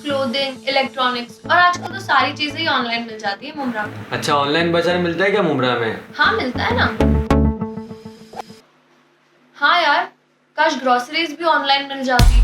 Clothing, electronics और आजकल तो सारी चीजें ही ऑनलाइन मिल जाती है मुमरा में। अच्छा, ऑनलाइन बाजार मिलता है क्या मुमरा में? हाँ मिलता है ना। हाँ यार, काश ग्रोसरीज भी ऑनलाइन मिल जाती।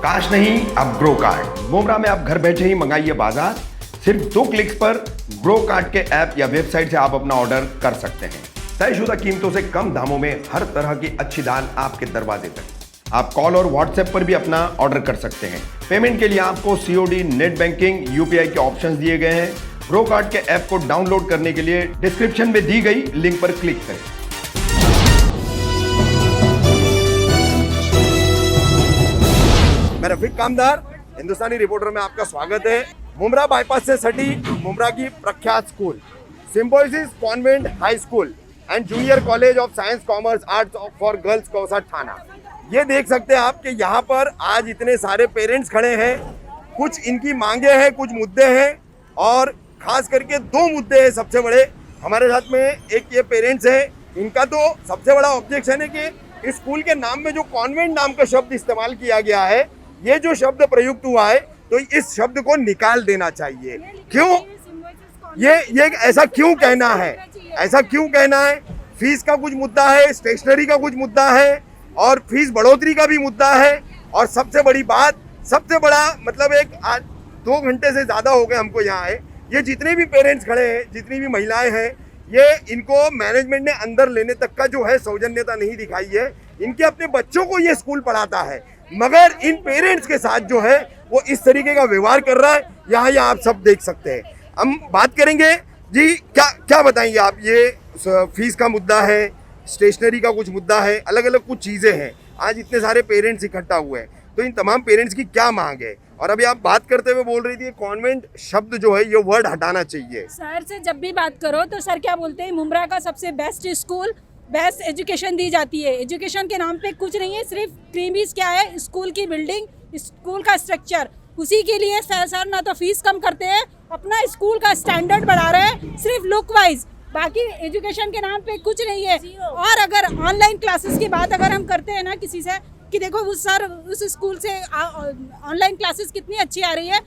काश नहीं, अब ग्रो कार्ट मुमरा में आप घर बैठे ही मंगाइए बाजार। सिर्फ 2 क्लिक्स पर ग्रो कार्ट के ऐप या वेबसाइट से आप अपना ऑर्डर कर सकते हैं। तयशुदा कीमतों से कम दामों में हर तरह की अच्छी दाल आपके दरवाजे तक। आप कॉल और व्हाट्सएप पर भी अपना ऑर्डर कर सकते हैं। पेमेंट के लिए आपको COD, नेट बैंकिंग, UPI के ऑप्शंस दिए गए हैं। ग्रो कार्ट के ऐप को डाउनलोड करने के लिए डिस्क्रिप्शन में दी गई लिंक पर क्लिक करें। मैं रफीक कामदार, हिंदुस्तानी रिपोर्टर में आपका स्वागत है। मुमरा बाईपास से सटी मुमरा की प्रख्यात school Symbiosis convent high school and junior college of science commerce arts for girls Kausa Thana. ये देख सकते हैं आप कि यहाँ पर आज इतने सारे पेरेंट्स खड़े हैं। कुछ इनकी मांगे हैं, कुछ मुद्दे हैं और खास करके 2 मुद्दे हैं सबसे बड़े। हमारे साथ में एक ये पेरेंट्स है, इनका तो सबसे बड़ा ऑब्जेक्शन है कि इस स्कूल के नाम में जो कॉन्वेंट नाम का शब्द इस्तेमाल किया गया है, ये जो शब्द प्रयुक्त हुआ है, तो इस शब्द को निकाल देना चाहिए। क्यों ये ऐसा क्यों कहना है? ऐसा क्यों कहना है? फीस का कुछ मुद्दा है, स्टेशनरी का कुछ मुद्दा है और फीस बढ़ोतरी का भी मुद्दा है। और सबसे बड़ी बात, सबसे बड़ा मतलब आज 2 घंटे से ज़्यादा हो गए हमको यहाँ आए। ये जितने भी पेरेंट्स खड़े हैं, जितनी भी महिलाएं हैं, ये इनको मैनेजमेंट ने अंदर लेने तक का जो है सौजन्यता नहीं दिखाई है। इनके अपने बच्चों को ये स्कूल पढ़ाता है, मगर इन पेरेंट्स के साथ जो है वो इस तरीके का व्यवहार कर रहा है। यहाँ आप सब देख सकते हैं। हम बात करेंगे जी, क्या बताएंगे आप? ये फीस का मुद्दा है, स्टेशनरी का कुछ मुद्दा है, अलग अलग कुछ चीज़ें हैं। आज इतने सारे पेरेंट्स इकट्ठा हुए हैं, तो इन तमाम पेरेंट्स की क्या मांग है? और अभी आप बात करते हुए बोल रही थी कॉन्वेंट शब्द जो है, ये वर्ड हटाना चाहिए। सर से जब भी बात करो तो सर क्या बोलते हैं, मुमरा का सबसे बेस्ट स्कूल, बेस्ट एजुकेशन दी जाती है। एजुकेशन के नाम पे कुछ नहीं है, सिर्फ प्रीमिस क्या है, स्कूल की बिल्डिंग, स्कूल का स्ट्रक्चर, उसी के लिए सर ना तो फीस कम करते हैं, अपना स्कूल का स्टैंडर्ड बढ़ा रहे हैं सिर्फ लुक वाइज, बाकी एजुकेशन के नाम पे कुछ नहीं है। और अगर ऑनलाइन क्लासेस की बात अगर हम करते हैं ना किसी से कि देखो उस स्कूल से ऑनलाइन क्लासेस कितनी अच्छी आ रही है,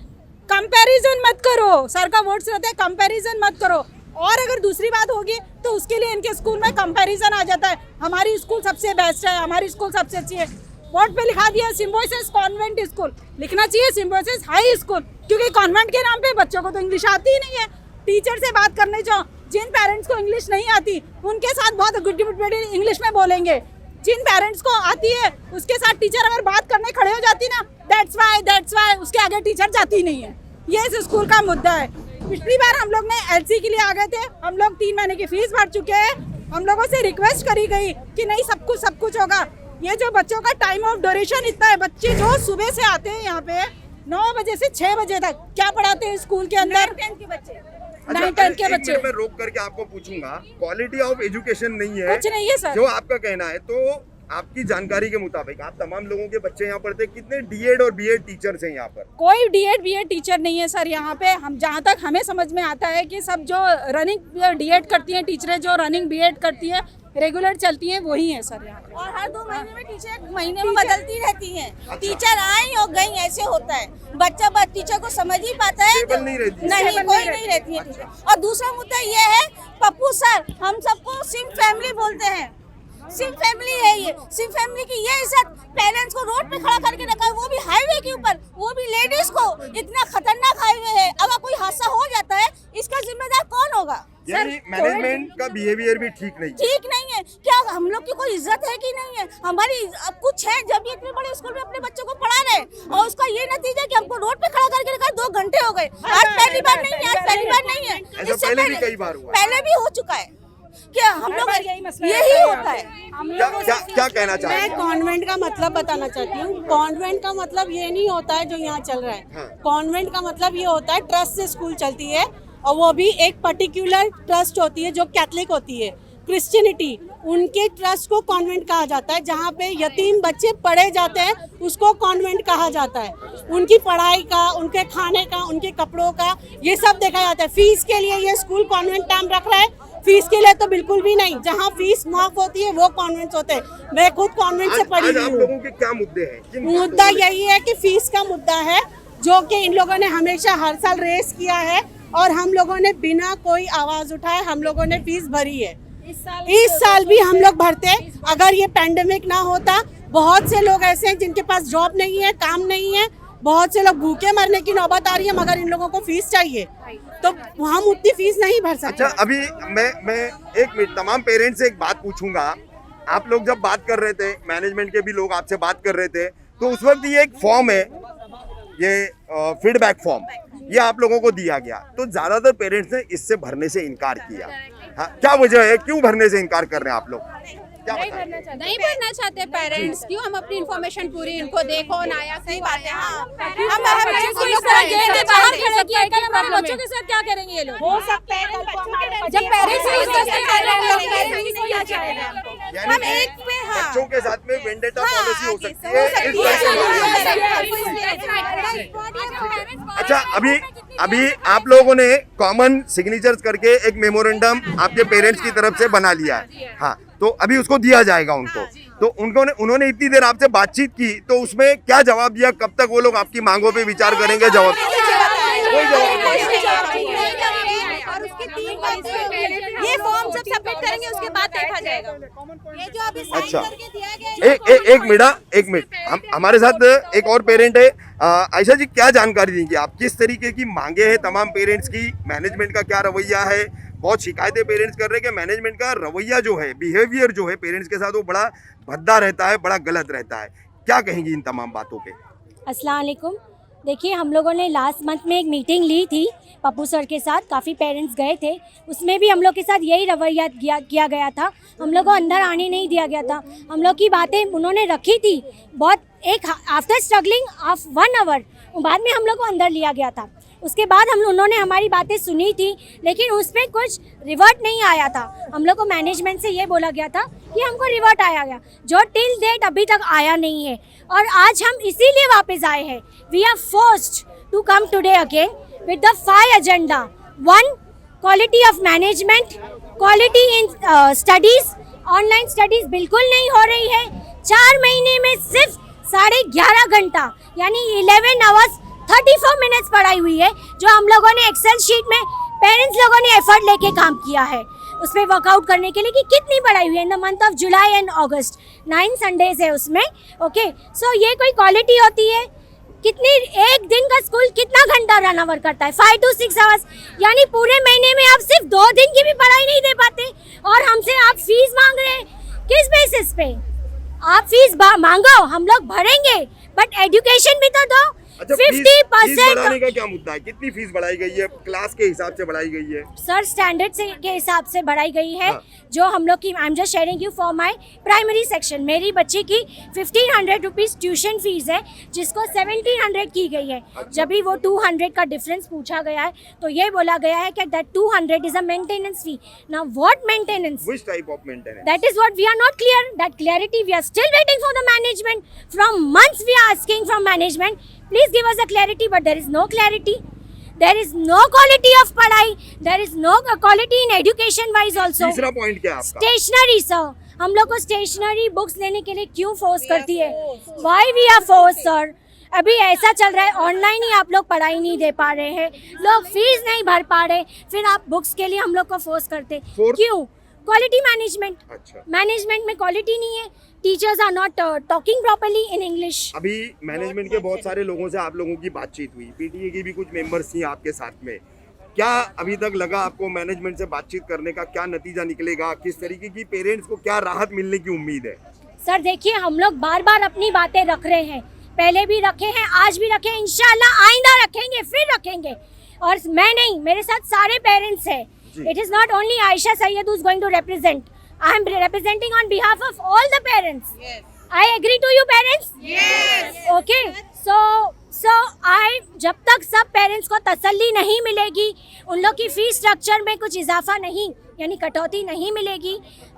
कंपैरिजन मत करो। सर का वर्ड्स रहता है कंपैरिजन मत करो। और अगर दूसरी बात होगी तो उसके लिए इनके स्कूल में कंपैरिजन आ जाता है, हमारी स्कूल सबसे बेस्ट है, हमारी स्कूल सबसे अच्छी है। बोर्ड पे लिखा दिया सिम्बोसिस कॉन्वेंट स्कूल, लिखना चाहिए सिम्बोसिस हाई स्कूल, क्योंकि कॉन्वेंट के नाम पे बच्चों को तो इंग्लिश आती ही नहीं है। टीचर से बात करने जाओ, जिन पेरेंट्स को इंग्लिश नहीं आती उनके साथ बहुत गुड इंग्लिश में बोलेंगे। जिन पेरेंट्स को आती है उसके साथ टीचर अगर बात करने खड़े हो जाती ना, दैट्स वाई, उसके आगे टीचर जाती नहीं है। ये इस स्कूल का मुद्दा है। पिछली बार हम लोग ने LC के लिए आ गए थे, हम लोग 3 महीने की फीस भर चुके हैं। हम लोगों से रिक्वेस्ट करी गई कि नहीं सब कुछ होगा। ये जो बच्चों का टाइम ऑफ ड्यूरेशन इतना है, बच्चे जो सुबह से आते हैं यहाँ पे 9 बजे से 6 बजे तक, क्या पढ़ाते हैं स्कूल के अंदर? 9-10 के बच्चे। 9-10 के बच्चे। मैं रोक करके आपको पूछूंगा, क्वालिटी ऑफ एजुकेशन नहीं है, कुछ नहीं है सर, जो आपका कहना है। तो आपकी जानकारी के मुताबिक आप तमाम लोगों के बच्चे यहाँ पढ़ते, कितने D.Ed और B.Ed टीचर्स हैं यहाँ पर? कोई D.Ed B.Ed टीचर नहीं है सर यहाँ पे। हम जहाँ तक हमें समझ में आता है कि सब जो रनिंग D.Ed करती हैं टीचरें, जो रनिंग B.Ed करती है, रेगुलर चलती हैं, वही है सर यहाँ पे। और हर 2 महीने में टीचर महीने में बदलती रहती हैं। अच्छा। टीचर आई और गई, ऐसे होता है। बच्चा टीचर को समझ ही पाता है नहीं रहती, नहीं कोई नहीं रहती है टीचर। और दूसरा मुद्दा ये है, पप्पू सर हम सबको सिम फैमिली बोलते हैं। सिम फैमिली है ये, सिम फैमिली की ये इज्जत पेरेंट्स को रोड पे खड़ा करके रखा है, वो भी हाईवे के ऊपर, वो भी लेडीज को। इतना खतरनाक हाईवे है, अगर कोई हादसा हो जाता है इसका जिम्मेदार कौन होगा? मैनेजमेंट का बिहेवियर भी ठीक नहीं है। क्या हम लोग की कोई इज्जत है कि नहीं है? हमारी अब कुछ है, जब ये इतने बड़े स्कूल में अपने बच्चों को पढ़ा रहे और उसका ये नतीजा कि हमको रोड पे खड़ा करके रखा, 2 घंटे हो गए। आज पहली बार नहीं है, इससे पहले भी कई बार हुआ, पहले भी हो चुका है। क्या हम लोग यही होता है? क्या कहना चाहते हैं? मैं कॉन्वेंट का मतलब बताना चाहती हूँ। कॉन्वेंट का मतलब ये नहीं होता है जो यहाँ चल रहा है। कॉन्वेंट का मतलब ये होता है ट्रस्ट से स्कूल चलती है, और वो भी एक पर्टिकुलर ट्रस्ट होती है जो कैथलिक होती है, क्रिश्चियनिटी। उनके ट्रस्ट को कॉन्वेंट कहा जाता है। जहाँ पे यतीम बच्चे पढ़े जाते हैं उसको कॉन्वेंट कहा जाता है। उनकी पढ़ाई का, उनके खाने का, उनके कपड़ों का, ये सब देखा जाता है। फीस के लिए ये स्कूल कॉन्वेंट नाम रख रहा है, फीस के लिए तो बिल्कुल भी नहीं। जहाँ फीस माफ होती है वो कॉन्वेंट्स होते हैं। मैं खुद कॉन्वेंट से पढ़ी आज हुई आप हूँ। लोगों के क्या मुद्दे हैं? किन मुद्दा बातों में? यही है कि फीस का मुद्दा है, जो कि इन लोगों ने हमेशा हर साल रेस किया है और हम लोगों ने बिना कोई आवाज उठाए हम लोगों ने फीस भरी है। इस साल भी हम लोग भरते। अगर ये पैंडेमिक ना होता, बहुत से लोग ऐसे हैं जिनके पास जॉब नहीं है, काम नहीं है, बहुत से लोग भूखे मरने की नौबत आ रही है, मगर इन लोगों को फीस चाहिए तो हम उतनी फीस नहीं भर सकते। अच्छा, अभी मैं एक मिनट, तमाम पेरेंट्स से एक बात पूछूंगा। आप लोग जब बात कर रहे थे, मैनेजमेंट के भी लोग आपसे बात कर रहे थे, तो उस वक्त ये एक फॉर्म है, ये फीडबैक फॉर्म, ये आप लोगों को दिया गया, तो ज्यादातर पेरेंट्स ने इससे भरने से इनकार किया। हाँ, क्या वजह है, क्यों भरने से इनकार कर रहे हैं आप लोग? क्या बताएं? नहीं भरना चाहते पेरेंट्स, क्यों? हम अपनी इन्फॉर्मेशन पूरी इनको देखो नाया, सही बात है। हम बच्चों को इस तरह गेट के बाहर खड़े किया है, कल हमारे बच्चों के साथ क्या करेंगे ये लोग? हो सकता है जब पेरेंट्स ही इस तरह से कर रहे हैं, यानी हम कि एक पे, हाँ। बच्चों के साथ में वेंडेटा पॉलिसी हो सकती है इस तरह से। अच्छा, अभी आप लोगों ने कॉमन सिग्नेचर्स करके एक मेमोरेंडम आपके पेरेंट्स की तरफ से बना लिया है। हाँ, तो अभी उसको दिया जाएगा उनको। तो उन्होंने इतनी देर आपसे बातचीत की, तो उसमें क्या जवाब दिया? कब तक वो लोग आपकी मांगों पे विचार करेंगे? जवाब कोई जवाब नहीं। और उसके 3 बार ये फॉर्म जब सबमिट करेंगे उसके बाद देखा जाएगा। ये जो अभी साइन अच्छा, करके दिया गया है, एक मिनट, हम हमारे साथ एक और पेरेंट है। आयशा जी, क्या जानकारी देंगे आप? किस तरीके की मांगे हैं तमाम पेरेंट्स की? मैनेजमेंट का क्या रवैया है? बहुत शिकायतें पेरेंट्स कर रहे हैं कि मैनेजमेंट का रवैया जो है, बिहेवियर जो है पेरेंट्स के साथ, वो बड़ा भद्दा रहता है, बड़ा गलत रहता है। क्या कहेंगी इन तमाम बातों पे? अस्सलाम वालेकुम। देखिए, हम लोगों ने लास्ट मंथ में एक मीटिंग ली थी पप्पू सर के साथ, काफ़ी पेरेंट्स गए थे। उसमें भी हम लोग के साथ यही रवैया किया गया था, हम लोग को अंदर आने नहीं दिया गया था। हम लोग की बातें उन्होंने रखी थी बहुत, एक आफ्टर स्ट्रगलिंग ऑफ 1 आवर बाद में हम लोग को अंदर लिया गया था। उसके बाद उन्होंने हमारी बातें सुनी थी, लेकिन उस पर कुछ रिवर्ट नहीं आया था। हम लोग को मैनेजमेंट से ये बोला गया था कि हमको रिवर्ट आया गया, जो टिल डेट अभी तक आया नहीं है। और आज हम इसीलिए वापस आए हैं। We are forced to come today again with the 5 agenda. 1, quality of management, quality in studies. Online studies बिल्कुल नहीं हो रही है। 4 महीने में सिर्फ 11.5 घंटा यानी 11 आवर्स 34 मिनट्स पढ़ाई हुई है, जो हम लोगों ने एक्सेल शीट में पेरेंट्स लोगों ने एफर्ट लेके काम किया है उस पर वर्कआउट करने के लिए कि कितनी पढ़ाई हुई है in the month of July and August. 9 Sundays है उसमें। ओके, सो ये कोई क्वालिटी होती है? कितनी, एक दिन का स्कूल कितना घंटा रन ओवर करता है? 5 to 6 आवर्स, यानी पूरे महीने में आप सिर्फ 2 दिन की भी पढ़ाई नहीं दे पाते और हमसे आप फीस मांग रहे हैं। किस बेसिस पे? आप फीस मांगो, हम लोग भरेंगे, बट एजुकेशन भी तो दो। अच्छा, 50% बढ़ाने का क्या मुद्दा है? कितनी फीस बढ़ाई गई है? क्लास के हिसाब से बढ़ाई गई है? सर, स्टैंडर्ड से के हिसाब से बढ़ाई गई है। हाँ। जो हम लोग की, I am just sharing you for my primary section, मेरी बच्ची की 1500 रुपीज़ ट्यूशन फीस है, जिसको 1700 की गई है। जब भी वो 200 का डिफरेंस पूछा गया है, तो ये बोला गया है कि that 200 is a maintenance fee. Now what maintenance? Which type of maintenance? That is what we are not clear. That clarity we are still waiting for the management. From months we are asking from management, please give us a clarity, but there is no clarity. There is no quality of पढ़ाई. There is no quality in education wise also. तीसरा point क्या है आपका? Stationery sir, हम लोग को stationery books लेने के लिए क्यों फोर्स करती है? Why we are force sir? अभी ऐसा चल रहा है, ऑनलाइन ही आप लोग पढ़ाई नहीं दे पा रहे हैं, लोग फीस नहीं भर पा रहे, फिर आप बुक्स के लिए हम लोग को फोर्स करते क्यों? Quality management. अच्छा, मैनेजमेंट में क्वालिटी नहीं है, teachers are not talking properly in English. अभी मैनेजमेंट के बहुत सारे लोगों से आप लोगों की बातचीत हुई, पीटीए की भी कुछ मेंबर्स थी आपके साथ में। क्या अभी तक लगा आपको मैनेजमेंट से बातचीत करने का क्या नतीजा निकलेगा? किस तरीके की पेरेंट्स को क्या राहत मिलने की उम्मीद है? सर देखिए, हम लोग बार बार अपनी बातें रख रहे हैं, पहले भी रखे हैं, आज भी रखे हैं, इंशाल्लाह आइंदा रखेंगे, फिर रखेंगे। और मैं नहीं, मेरे साथ सारे पेरेंट्स हैं। It is not only Aisha Sayyed who is going to represent. I am representing on behalf of all the parents. Yes. I agree to you parents? Yes. Okay. So जब तक सब पेरेंट्स को तसल्ली नहीं मिलेगी, उन लोग की फीस स्ट्रक्चर में कुछ इजाफा नहीं, यानी कटौती नहीं मिलेगी,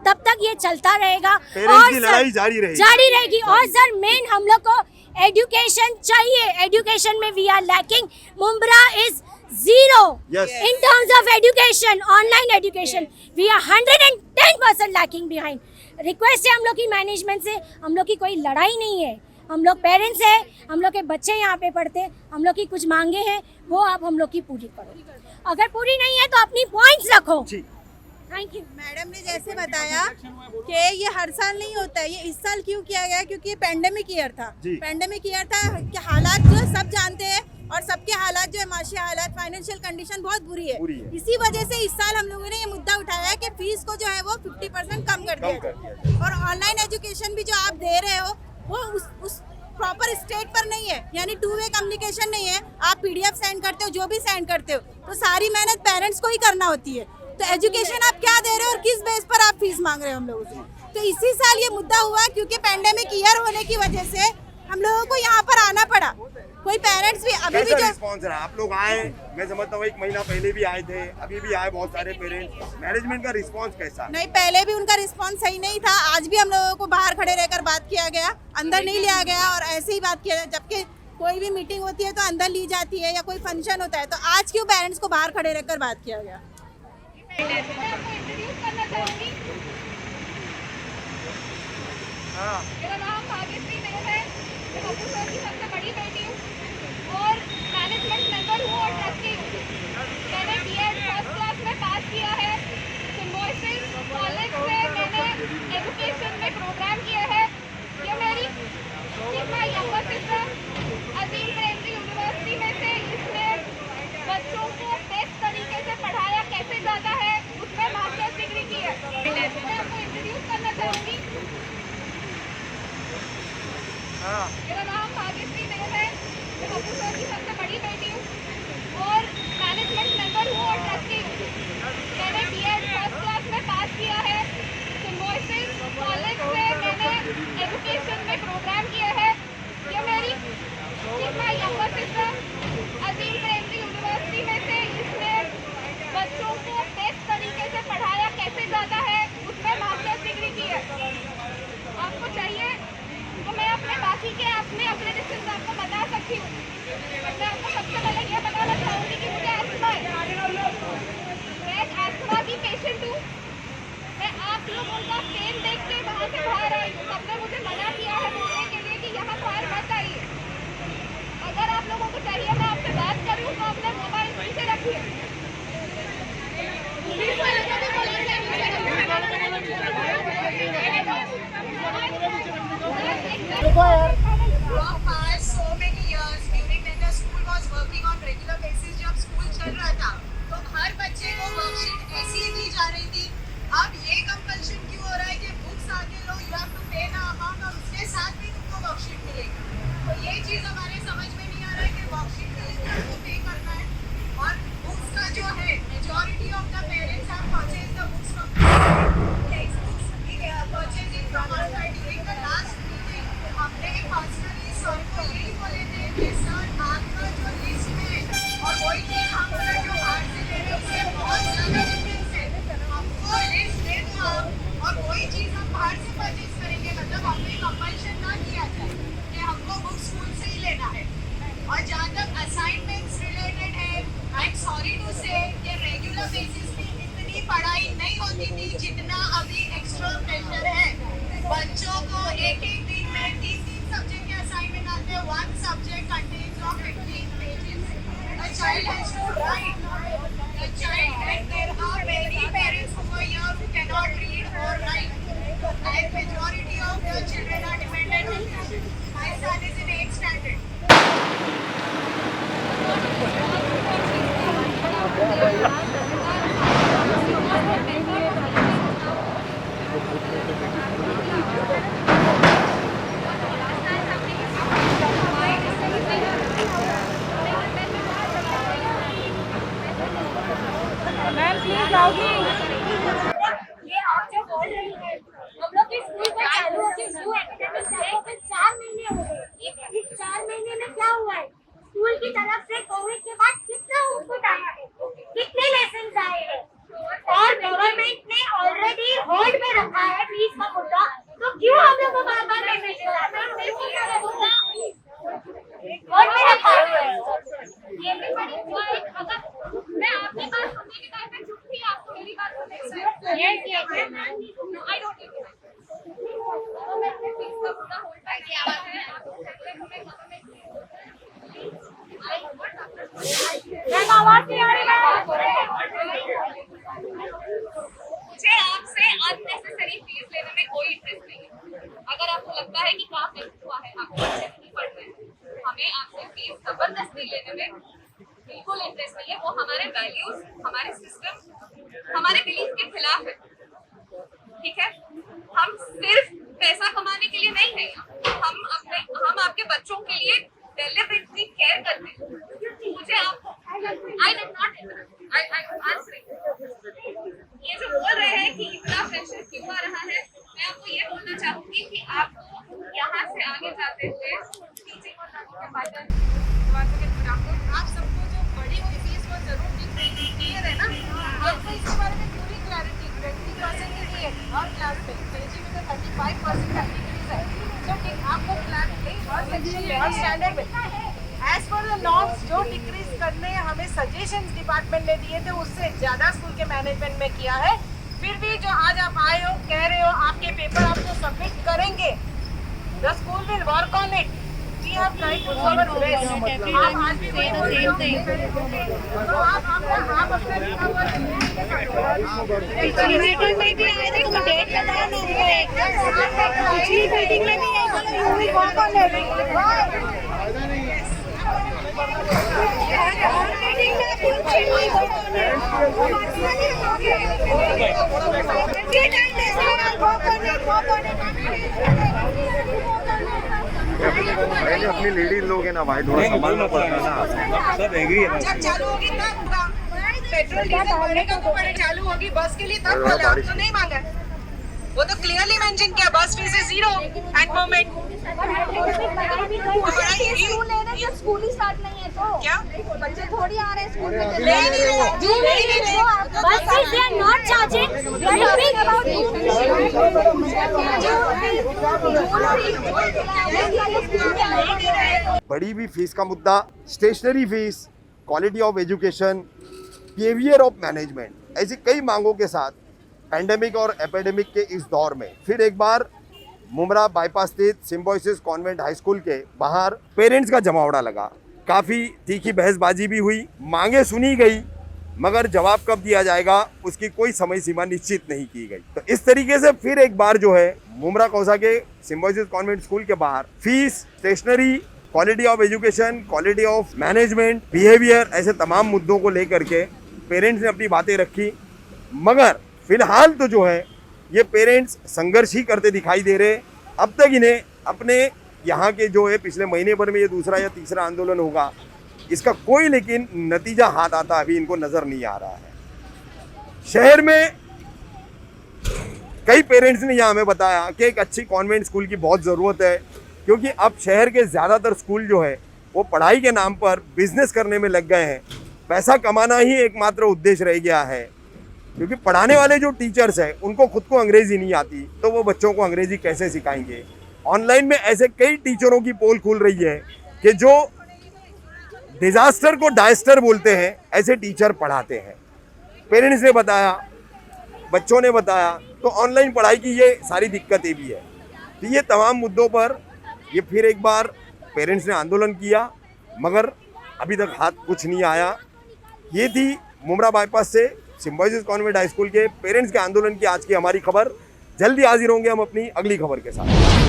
तब तक ये चलता रहेगा और लड़ाई जारी रहेगी। और सर मेन हम लोग को एजुकेशन चाहिए। एजुकेशन में we are lacking. Mumbra is zero Yes. in terms of education, online education. We are 110% lacking behind. Request है हम लोग की मैनेजमेंट से, हम लोग की कोई लड़ाई नहीं है, हम लोग पेरेंट्स हैं, हम लोग के बच्चे यहाँ पे पढ़ते, हम लोग की कुछ मांगे हैं वो आप हम लोग की पूरी करो, अगर पूरी नहीं है तो अपनी पॉइंट्स रखो। Thank you. मैडम ने जैसे बताया कि ये हर साल नहीं होता है, ये इस साल क्यों किया गया, क्योंकि ये पेंडेमिक ईयर था। पेंडेमिक ईयर था कि हालात जो सब जानते हैं और सबके हालात जो है, माशी हालात, फाइनेंशियल कंडीशन बहुत बुरी है। इसी वजह से इस साल हम लोगों ने ये मुद्दा उठाया है कि फीस को जो है वो 50% कम कर दिया जाए, और ऑनलाइन एजुकेशन भी जो आप दे रहे हो वो उस प्रॉपर स्टेट पर नहीं है, यानी 2 वे कम्युनिकेशन नहीं है। आप PDF सेंड करते हो, जो भी सेंड करते हो, तो सारी मेहनत पेरेंट्स को ही करना होती है। तो एजुकेशन आप क्या दे रहे हो और किस बेस पर आप फीस मांग रहे हो हम लोगों से। तो इसी साल ये मुद्दा हुआ क्योंकि पेंडेमिक ईयर होने की वजह से हम लोगों को यहाँ पर आना पड़ा। कोई पेरेंट्स भी अभी भी जो रिस्पॉन्स रहा, आप लोग आए, मैं समझता हूँ 1 महीना पहले भी आए थे, अभी भी आए बहुत सारे पेरेंट्स, मैनेजमेंट का रिस्पॉन्स कैसा? नहीं, पहले भी उनका रिस्पॉन्स सही नहीं था। आज भी हम लोगों को बाहर खड़े रहकर बात किया गया, अंदर नहीं लिया गया और ऐसे ही बात किया गया, जबकि कोई भी मीटिंग होती है तो अंदर ली जाती है या कोई फंक्शन होता है, तो आज क्यों पेरेंट्स को बाहर खड़े रहकर बात किया गया? मेरा नाम भाग्यश्री मेहर है, मैं पप्पू सर की सबसे बड़ी बेटी हूँ और मैनेजमेंट मेंबर हूँ और ट्रस्टी हूँ। मैंने B.Ed फर्स्ट क्लास में पास किया है। सिम्बोसिस कॉलेज से मैंने एजुकेशन में प्रोग्राम किया है। ये मेरी younger sister Azim Premji university में से, इसने बच्चों को बेस्ट तरीके से पढ़ाया कैसे जाता है, उसमें मास्टर्स डिग्री की है। मैं आपको इंट्रोड्यूस करना चाहूँगी। मेरा नाम भाग्यश्री मेहर है, मैं पप्पू सर की सबसे बड़ी बेटी हूँ और मैनेजमेंट मेंबर हूँ और ट्रस्टी हूँ। मैंने B.Ed फर्स्ट क्लास में पास किया है। सिम्बोसिस कॉलेज से मैंने एजुकेशन में प्रोग्राम किया है। ये मेरी younger sister Azim Premji university में से, इसने बच्चों को बेस्ट तरीके से पढ़ाया कैसे जाता है, उसमें मास्टर्स डिग्री की है। आपको चाहिए तो मैं अपने बाकी के अपने डिस्टेंस आपको बता सकती हूँ। मैं आपको सबसे पहले ये बताना चाहूँगी कि मुझे एस्थमा है, मैं एस्थमा की पेशेंट हूँ। मैं आप लोगों का फेम देख के वहाँ से बाहर आई हूँ। सबने मुझे मना किया है बोलने के लिए कि यहाँ बाहर मत आइए। अगर आप लोगों को चाहिए मैं आपसे बात करूँ तो अपने मोबाइल पीछे रखिए। So many years during when the school was working on regular basis, जब स्कूल चल रहा था तो हर बच्चे को वर्कशीट ऐसी ही दी जा रही थी। अब ये कंपल्शन क्यों हो रहा है कि बुक्स आगे लो, यू हैव टू पे द अमाउंट और उसके साथ भी तुमको वर्कशीट मिलेगी। तो ये चीज़ हमारे समझ में नहीं आ रहा है कि वर्कशीट मिलेगी आपको पे करना है। और बुक्स का जो है majority of the parents have purchase the books from text books purchasing from us during the last meeting. हमने पर्सनली सर को यही बोले थे कि सर आपका जो लिस्ट है और वही चीज़ हम जो बाहर से ले रहे हैं उससे बहुत ज़्यादा डिफरेंस है। हमको लिस्ट दे दो आप और वही चीज़ हम बाहर से परचेज करेंगे, मतलब हमें कंपल्शन ना किया जाए कि हमको बुक स्कूल से ही लेना है। और जहाँ तक असाइनमेंट्स रिलेटेड है, आई एम सॉरी टू से कि रेगुलर बेसिस पे इतनी पढ़ाई नहीं होती थी जितना अभी एक्स्ट्रा प्रेशर है। बच्चों को एक दिन में 3 सब्जेक्ट के असाइनमेंट आते हैं। 1 subject contains of 15 pages. A child has to write. The child, and there are many parents who are here who cannot read or write. And majority of the children are dependent on tuition. My son is in 8th standard. ये आप जो बोल रही हैं, हम लोग के school को चालू होके न्यू एकेडमिक साल को 4 महीने हो गए। इस 4 महीने में क्या हुआ है? स्कूल की तरफ से कोविड के बाद कितना इनपुट आया है, कितने लेसन आए हैं, और गवर्नमेंट ने ऑलरेडी होल्ड में रखा है फीस का मुद्दा, तो क्यों हम लोग को बार-बार मैसेज आता है? होल्ड में रखा है। ये भी बड़ी अगर आवाज नहीं आ रही मुझे आपसे अननेसेसरी फीस लेने में कोई इंटरेस्ट नहीं है। अगर आपको लगता है कि काम नहीं हुआ है, आपको अच्छे से नहीं पढ़ रहे हैं, हमें आपसे फीस जबरदस्ती लेने में बिल्कुल इंटरेस्ट नहीं है। वो हमारे वैल्यूज, हमारे सिस्टम, हमारे बिलीफ के खिलाफ है। ठीक है, हम सिर्फ पैसा कमाने के लिए नहीं है, हम आपके बच्चों के लिए डेलिबरेटली केयर करते हैं। मुझे आपको आई डिड नॉट आंसरिंग ये जो बोल रहे हैं कि इतना प्रेशर क्यों आ रहा है, मैं आपको ये बोलना चाहूंगी कि आपको यहाँ से आगे जाते हुए टीचिंग और लर्निंग के बारे में आप सबको जो बड़ी हुई फीस वो जरूर क्लियर है ना, आपको इसके बारे में पूरी क्लैरिटी 20% की दी है हर क्लास पे, केजी में तो 35% का इंक्रीज है। तो आपको क्लैरिटी हर सेक्शन में, हर स्टैंडर्ड में एज पर द नॉर्म्स जो डिक्रीज करने हमें सजेशंस डिपार्टमेंट ने दिए थे उससे ज्यादा स्कूल के मैनेजमेंट में किया है। फिर भी जो आज आप आए हो, कह रहे हो आपके पेपर आपको सबमिट करेंगे, the school will work on it. We have tried to cover best. आप आज भी वही बोल रहे हो, तो आप अपना लिखा हुआ मीटिंग में भी आए थे, तुम डेट बताओ ना हमको। पिछली मीटिंग में भी यही बोला you will work on it. पहले अपनी लेडीज लोग है ना भाई, थोड़ा संभालना पड़ता है ना। सब एग्री है। जब चालू होगी तब पेट्रोल डीजल भरने का तो पहले चालू होगी बस के लिए, तब बोला, हम तो नहीं मांगा। वो तो क्लियरली मेंशन किया bus fees is 0 at moment. School ही स्टार्ट नहीं है तो क्या बच्चे थोड़ी आ रहे हैं स्कूल में। Bus fees they are not charging. They are talking about बढ़ी हुई फीस का मुद्दा, stationery fees, quality of education, behaviour of management, ऐसी कई मांगों के साथ पैंडेमिक और एपिडेमिक के इस दौर में फिर एक बार मुमरा बाईपास स्थित सिम्बोसिस कॉन्वेंट हाई स्कूल के बाहर पेरेंट्स का जमावड़ा लगा। काफ़ी तीखी बहसबाजी भी हुई, मांगे सुनी गई, मगर जवाब कब दिया जाएगा उसकी कोई समय सीमा निश्चित नहीं की गई। तो इस तरीके से फिर एक बार जो है मुमरा कौसा के सिम्बोसिस कॉन्वेंट स्कूल के बाहर fees, stationery, quality of education, quality of management, behaviour, ऐसे तमाम मुद्दों को लेकर के पेरेंट्स ने अपनी बातें रखी। मगर फिलहाल तो जो है ये पेरेंट्स संघर्ष ही करते दिखाई दे रहे। अब तक इन्हें अपने यहाँ के जो है पिछले महीने भर में ये दूसरा या तीसरा आंदोलन होगा, इसका कोई लेकिन नतीजा हाथ आता अभी इनको नज़र नहीं आ रहा है। शहर में कई पेरेंट्स ने यहाँ हमें बताया कि एक अच्छी कॉन्वेंट स्कूल की बहुत ज़रूरत है, क्योंकि अब शहर के ज़्यादातर स्कूल जो है वो पढ़ाई के नाम पर बिजनेस करने में लग गए हैं। पैसा कमाना ही एकमात्र उद्देश्य रह गया है, क्योंकि पढ़ाने वाले जो टीचर्स हैं उनको खुद को अंग्रेज़ी नहीं आती, तो वो बच्चों को अंग्रेज़ी कैसे सिखाएंगे। ऑनलाइन में ऐसे कई टीचरों की पोल खुल रही है कि जो डिज़ास्टर को डायस्टर बोलते हैं, ऐसे टीचर पढ़ाते हैं। पेरेंट्स ने बताया, बच्चों ने बताया, तो ऑनलाइन पढ़ाई की ये सारी दिक्कतें भी है। तो ये तमाम मुद्दों पर ये फिर एक बार पेरेंट्स ने आंदोलन किया, मगर अभी तक हाथ कुछ नहीं आया। ये थी मुमरा बाईपास से सिम्बोसिस कॉन्वेंट हाई स्कूल के पेरेंट्स के आंदोलन की आज की हमारी खबर। जल्दी हाजिर होंगे हम अपनी अगली खबर के साथ।